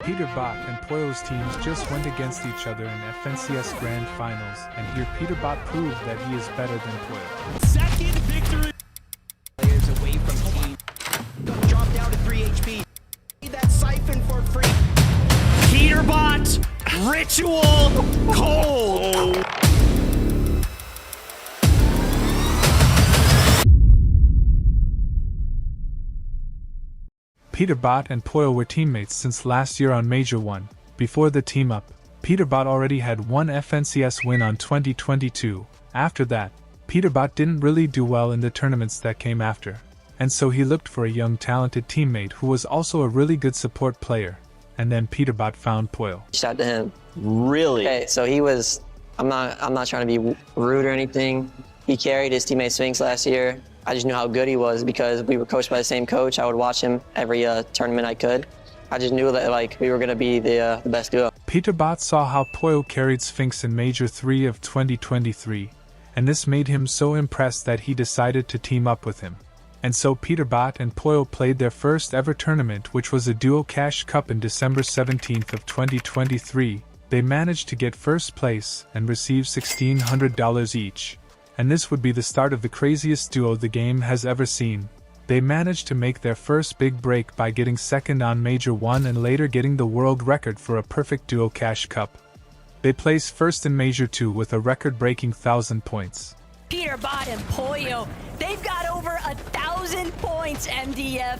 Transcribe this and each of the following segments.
Peterbot and Pollo's teams just went against each other in FNCS Grand Finals, and here Peterbot proved that he is better than Pollo. Second victory. Players away from team. Drop down to 3 HP. That siphon for free. Peterbot, Ritual, Cold. Peterbot and Pollo were teammates since last year on Major 1. Before the team-up, Peterbot already had one FNCS win on 2022. After that, Peterbot didn't really do well in the tournaments that came after, and so he looked for a young talented teammate who was also a really good support player. And then Peterbot found Pollo. Shout out to him. Really? Okay, so he was, I'm not trying to be rude or anything. He carried his teammate Sphinx last year. I just knew how good he was because we were coached by the same coach. I would watch him every tournament I could. I just knew that we were going to be the best duo. Peterbot saw how Pollo carried Sphinx in Major 3 of 2023, and this made him so impressed that he decided to team up with him. And so Peterbot and Pollo played their first ever tournament, which was a Duo Cash Cup in December 17th of 2023. They managed to get first place and receive $1,600 each. And this would be the start of the craziest duo the game has ever seen. They managed to make their first big break by getting second on Major 1 and later getting the world record for a perfect Duo Cash Cup. They placed first in Major 2 with a record-breaking 1,000 points. Peterbot and Pollo, they've got over 1,000 points, MDF.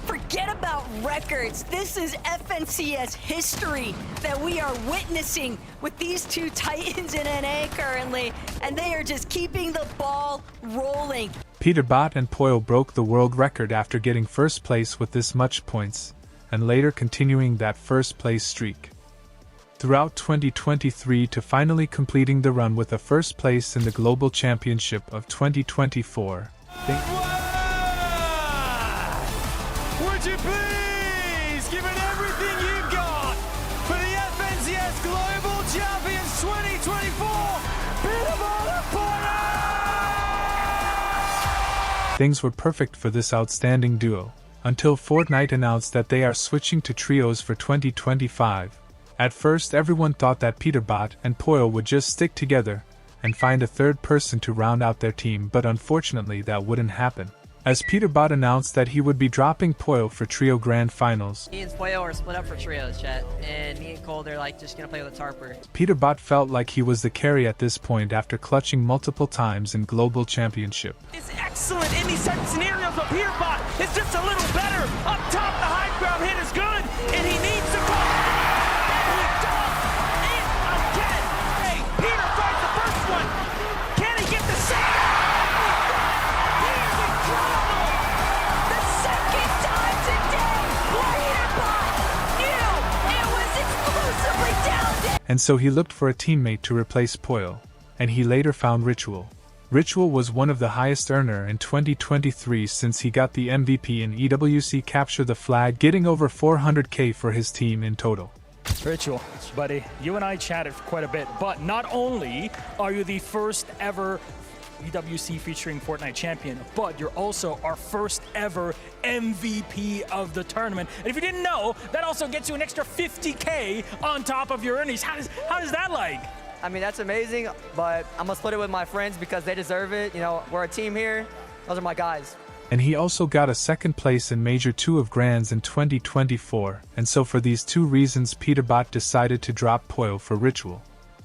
Forget about records. This is FNCS history that we are witnessing with these two titans in NA currently, and they are just keeping the ball rolling. Peterbot and Pollo broke the world record after getting first place with this much points, and later continuing that first place streak throughout 2023 to finally completing the run with a first place in the Global Championship of 2024. Would you please give it everything you've got for the FNCS Global Champions 2024, Peterbot and Pollo! Things were perfect for this outstanding duo, until Fortnite announced that they are switching to trios for 2025. At first everyone thought that Peterbot and Pollo would just stick together and find a third person to round out their team, but unfortunately that wouldn't happen, as Peterbot announced that he would be dropping Pollo for Trio Grand Finals. Me and Pollo are split up for trios, chat, and me and Cole, they're just gonna play with a tarper. Peterbot felt like he was the carry at this point after clutching multiple times in Global Championship. It's excellent in these certain scenarios, but Peterbot is just a little better. Up top, the high ground hit is good, and he needs to go. And he does it again. Hey, Peter finds the first one. Can he get the second? He is incredible. The second time today, Peterbot knew it was exclusively down to. And so he looked for a teammate to replace Pollo, and he later found Ritual. Ritual was one of the highest earner in 2023 since he got the MVP in EWC Capture the Flag, getting over 400k for his team in total. Ritual, buddy, you and I chatted for quite a bit, but not only are you the first ever EWC featuring Fortnite champion, but you're also our first ever MVP of the tournament. And if you didn't know, that also gets you an extra 50k on top of your earnings. How does that like? I mean, that's amazing, but I'm gonna split it with my friends because they deserve it. You know, we're a team here. Those are my guys. And he also got a second place in Major 2 of Grands in 2024, and so for these two reasons Peterbot decided to drop Pollo for Ritual.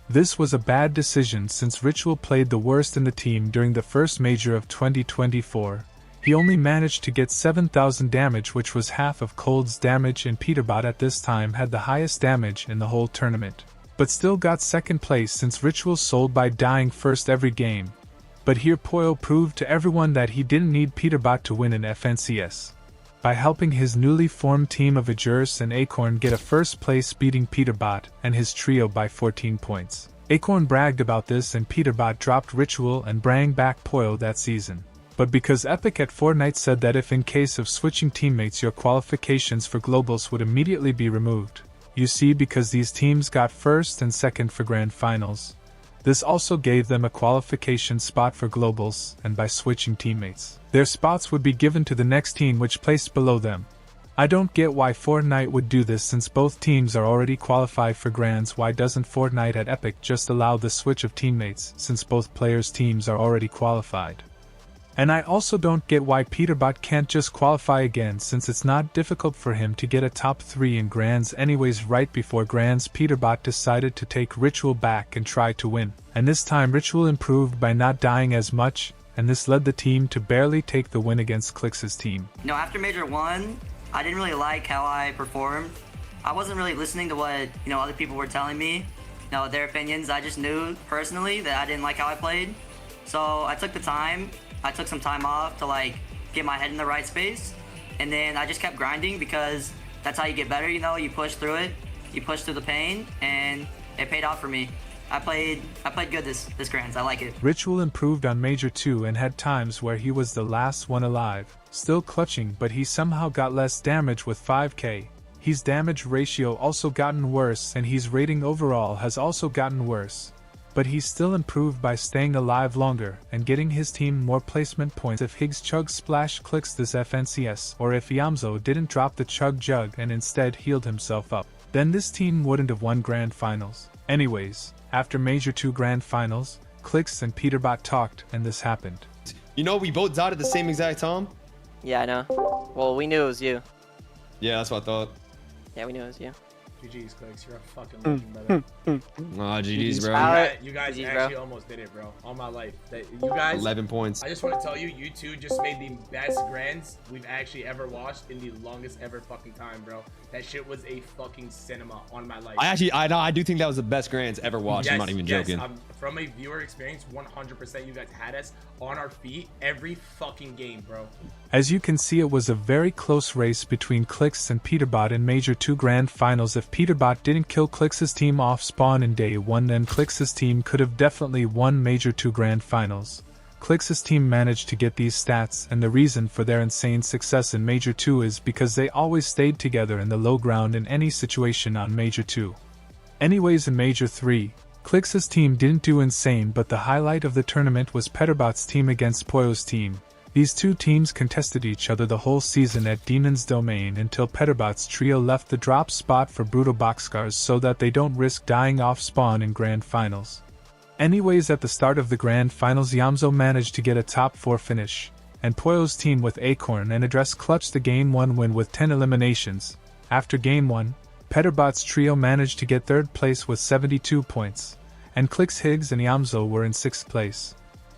This was a bad decision since Ritual played the worst in the team during the first Major of 2024. He only managed to get 7,000 damage, which was half of Cold's damage, and Peterbot at this time had the highest damage in the whole tournament, but still got second place since Ritual sold by dying first every game. But here Pollo proved to everyone that he didn't need Peterbot to win in FNCS, by helping his newly formed team of Ajurus and Acorn get a first place, beating Peterbot and his trio by 14 points. Acorn bragged about this and Peterbot dropped Ritual and brought back Pollo that season. But because Epic at Fortnite said that if in case of switching teammates your qualifications for Globals would immediately be removed. You see, because these teams got first and second for Grand Finals, this also gave them a qualification spot for Globals, and by switching teammates, their spots would be given to the next team which placed below them. I don't get why Fortnite would do this since both teams are already qualified for Grands. Why doesn't Fortnite at Epic just allow the switch of teammates since both players' teams are already qualified? And I also don't get why Peterbot can't just qualify again since it's not difficult for him to get a top 3 in Grands anyways. Right before Grands, Peterbot decided to take Ritual back and try to win. And this time Ritual improved by not dying as much, and this led the team to barely take the win against Clix's team. You know, after Major 1, I didn't really like how I performed. I wasn't really listening to what, other people were telling me, their opinions. I just knew personally that I didn't like how I played. So I took some time off to get my head in the right space, and then I just kept grinding because that's how you get better. You push through it, you push through the pain, and it paid off for me. I played good this Grands. I like it. Ritual improved on Major 2 and had times where he was the last one alive, still clutching, but he somehow got less damage with 5k. His damage ratio also gotten worse and his rating overall has also gotten worse. But he's still improved by staying alive longer and getting his team more placement points. If Higgs Chug Splash clicks this FNCS, or if Yamzo didn't drop the Chug Jug and instead healed himself up, then this team wouldn't have won Grand Finals. Anyways, after Major 2 Grand Finals, Clix and Peterbot talked and this happened. We both died at the same exact time? Yeah, I know. Well, we knew it was you. Yeah, that's what I thought. Yeah, we knew it was you. GG's, Clix. You're a fucking legend, brother. Aw, GG's, bro. You guys GG's, actually bro. almost did it, bro. All my life. You guys... 11 points. I just want to tell you, you two just made the best Grands we've actually ever watched in the longest ever fucking time, bro. That shit was a fucking cinema on my life. I do think that was the best Grands ever watched. Yes, I'm not even joking. From a viewer experience, 100% you guys had us on our feet every fucking game, bro. As you can see, it was a very close race between Clix and Peterbot in Major 2 Grand Finals. If Peterbot didn't kill Clix's team off spawn in day 1, then Clix's team could have definitely won Major 2 Grand Finals. Clix's team managed to get these stats, and the reason for their insane success in Major 2 is because they always stayed together in the low ground in any situation on Major 2. Anyways, in Major 3, Clix's team didn't do insane, but the highlight of the tournament was Peterbot's team against Pollo's team. These two teams contested each other the whole season at Demon's Domain until Peterbot's trio left the drop spot for Brutal Boxcars so that they don't risk dying off spawn in Grand Finals. Anyways, at the start of the Grand Finals, Yamzo managed to get a top 4 finish, and Pollo's team with Acorn and Address clutched the Game 1 win with 10 eliminations. After Game 1, Peterbot's trio managed to get 3rd place with 72 points, and Clix, Higgs and Yamzo were in 6th place.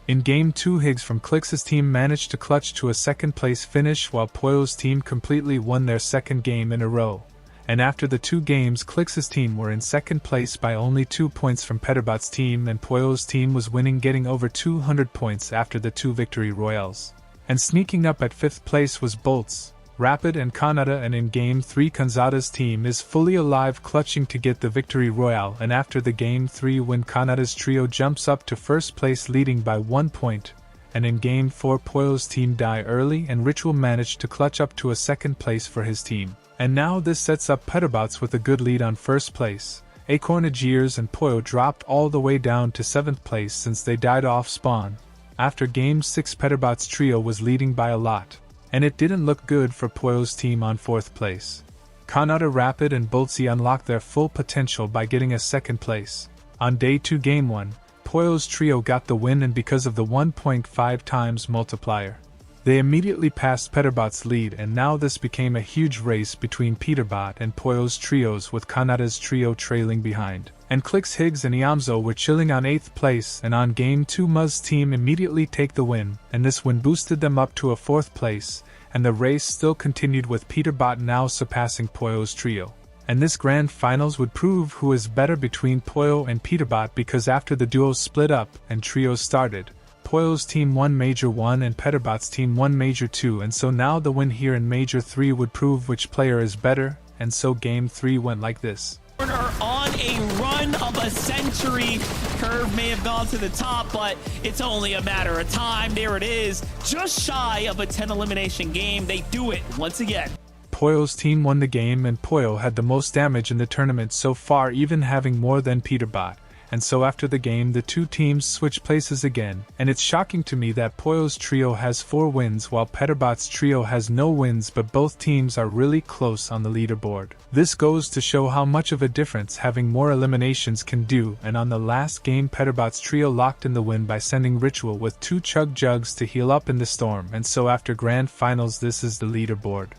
In Game 2, Higgs from Clix's team managed to clutch to a 2nd place finish while Pollo's team completely won their 2nd game in a row. And after the 2 games, Clix's team were in 2nd place by only 2 points from Peterbot's team, and Pollo's team was winning, getting over 200 points after the 2 victory royales. And sneaking up at 5th place was Bolts, Rapid and Kanata, and in Game 3 Kanzada's team is fully alive, clutching to get the victory royale, and after the Game 3 win, Kanata's trio jumps up to 1st place leading by 1 point, and in Game 4 Pollo's team die early and Ritual managed to clutch up to a 2nd place for his team. And now this sets up Peterbot's with a good lead on 1st place. Acorn, Agiers and Pollo dropped all the way down to 7th place since they died off spawn. After Game 6 Peterbot's trio was leading by a lot, and it didn't look good for Pollo's team on 4th place. Kanata, Rapid and Boltsy unlocked their full potential by getting a 2nd place. On Day 2 Game 1, Pollo's trio got the win, and because of the 1.5 times multiplier, they immediately passed Peterbot's lead, and now this became a huge race between Peterbot and Pollo's trios, with Kanata's trio trailing behind. And Clix, Higgs and Yamzo were chilling on 8th place, and on Game 2 Muz's team immediately take the win, and this win boosted them up to a 4th place, and the race still continued with Peterbot now surpassing Pollo's trio. And this Grand Finals would prove who is better between Pollo and Peterbot, because after the duos split up and trios started, Pollo's team won Major 1 and Peterbot's team won Major 2, and so now the win here in Major 3 would prove which player is better, and so Game 3 went like this. On a run of a century. Curve may have gone to the top, but it's only a matter of time. There it is, just shy of a 10 elimination game. They do it once again. Pollo's team won the game, and Pollo had the most damage in the tournament so far, even having more than Peterbot. and so after the game the two teams switch places again, and it's shocking to me that Pollo's trio has 4 wins while Peterbot's trio has no wins, but both teams are really close on the leaderboard. This goes to show how much of a difference having more eliminations can do, and on the last game Peterbot's trio locked in the win by sending Ritual with 2 chug jugs to heal up in the storm, and so after grand finals this is the leaderboard.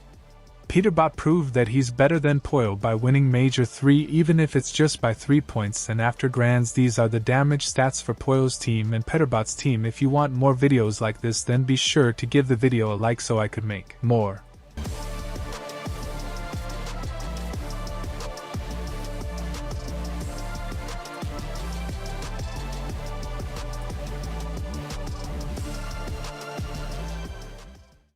Peterbot proved that he's better than Pollo by winning Major 3 even if it's just by 3 points, and after grands these are the damage stats for Pollo's team and Peterbot's team. If you want more videos like this then be sure to give the video a like so I could make more.